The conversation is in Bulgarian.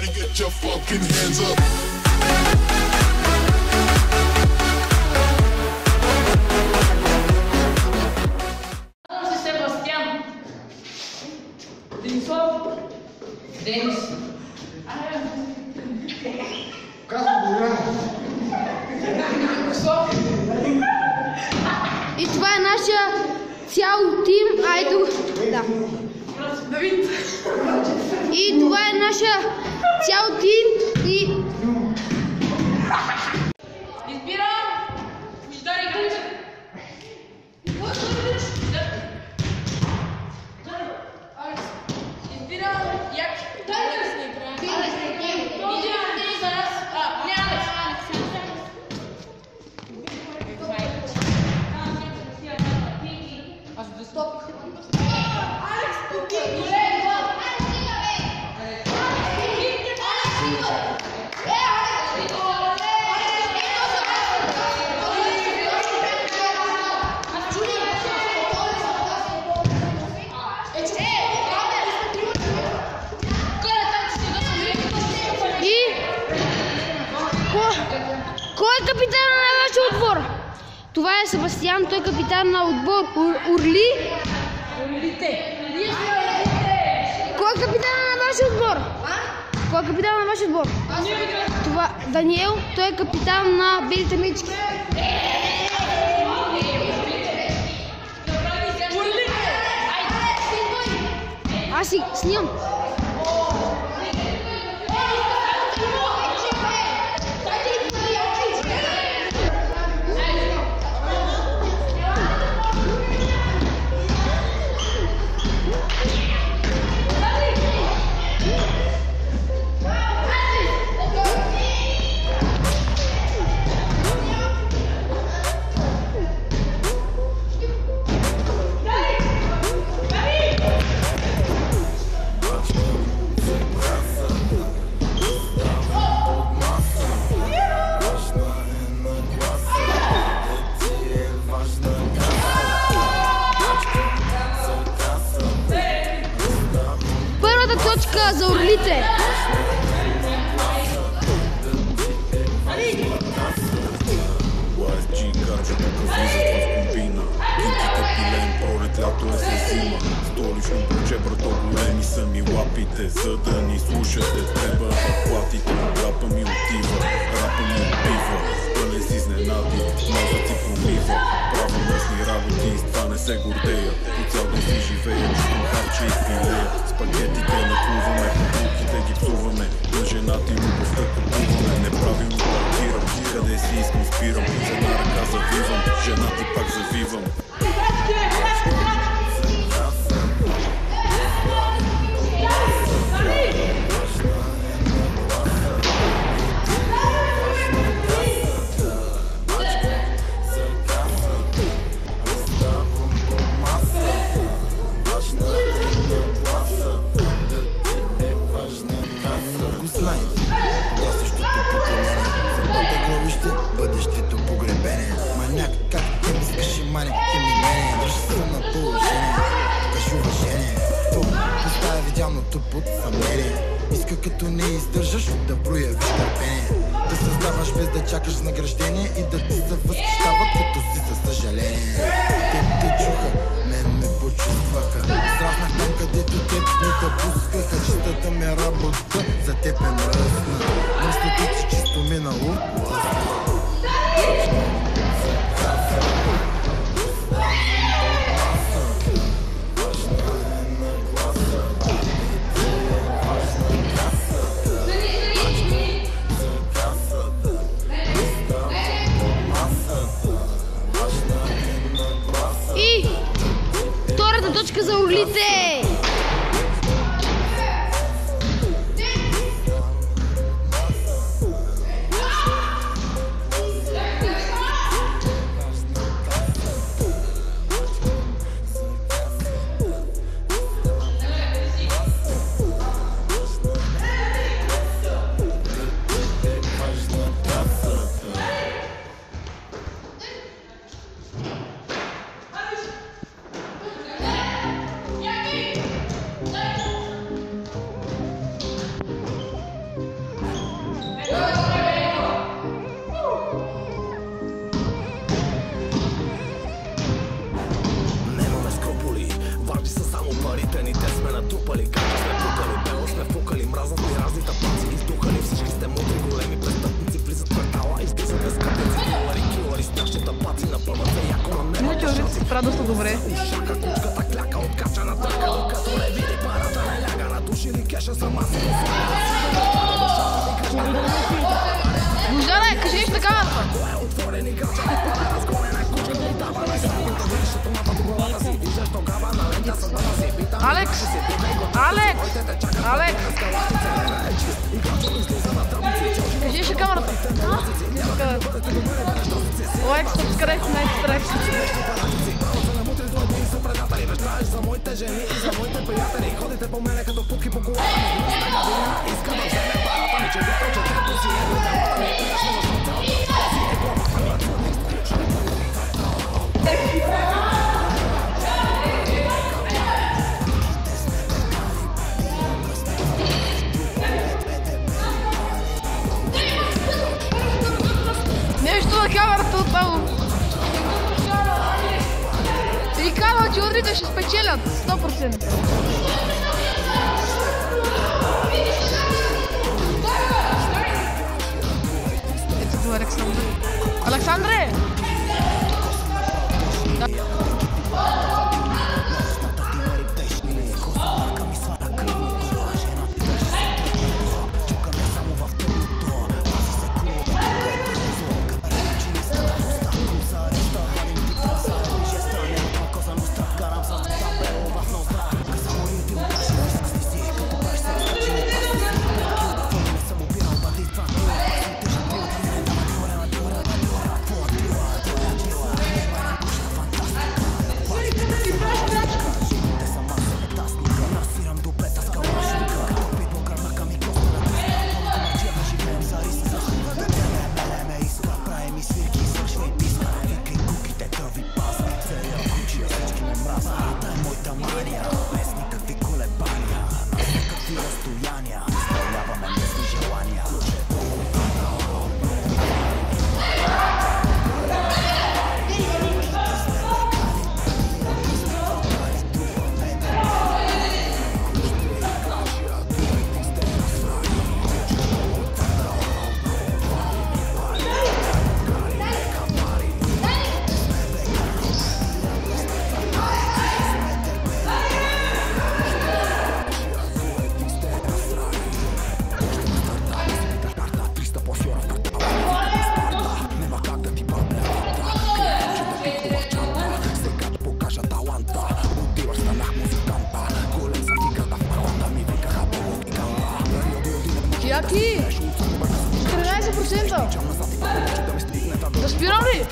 Everybody get your fucking hands up. Себастиан. Денисов. Денис. И това е нашия цял тим. Айде. Да. И това е нашия цял тим и... Избирам Ждари Гръчев. Избирам Яки. Кой е капитан на вашия отбор? Това е Себастиан, той е капитан на отбор Орли. Орлите. Кой е капитан на вашия отбор? Кой е капитан на вашия отбор? Това Даниел, той е капитан на белите мечки. Аз си снимам. Точка за орлите. Лято е се зима, столично буче, брато, големи са ми лапите. За да ни слушате, трябва да платите. Рапа ми отива, рапа ми отбива. Пълен с изненади, мозът си промива. Правя мъжни работи и с това не се гордея. По цял ден си живея, чувствам харче и филея. Спагетите наплуваме, булките ги псуваме. На жената и любовта купуваме. Неправилно паркирам, къде си искам спирам. С една ръка завивам, жената пак завивам. Бъдещето погребение. Маняк, как те ми искаш и мани, ти ми мене. Върши се на положение, кажи уважение. Тук поставя видяното под съмнение. Иска като не издържаш да проявиш търпение. Да създаваш без да чакаш награждение и да ти се възхищават като си за съжаление. Те чуха, мен ме почувстваха. Сравнах там където теб не те пускаха. Чистата ми работа за теб е мръсна. Мръсното си чисто минало. И втората точка за орлите. разни тапаци. Издухали всички сте мудри, големи престъпници. Влизат в квартала, излизат без капеци. Килари, страшни тапаци, напъват яко на неба. Не теорията се справя доста добре. Ушака, кучката кляка, откача на тъка. Докато не види парата, не ляга на души или кеша сама си. Бождане, кажи нещо на камерата. Алекс! Кажи нещо на камерата. Лайк, сабскрайб на екстракт. За моите жени и за моите приятели. Ходите по мене като путки по колата ми. Искам да вземе парата ми, че вятър, че трето си е. Нещо на камерата отново. И казва, че удрите ще спечелят 100%. Ето това Александре. Александре! Jaki? 13%. Да спирам ли?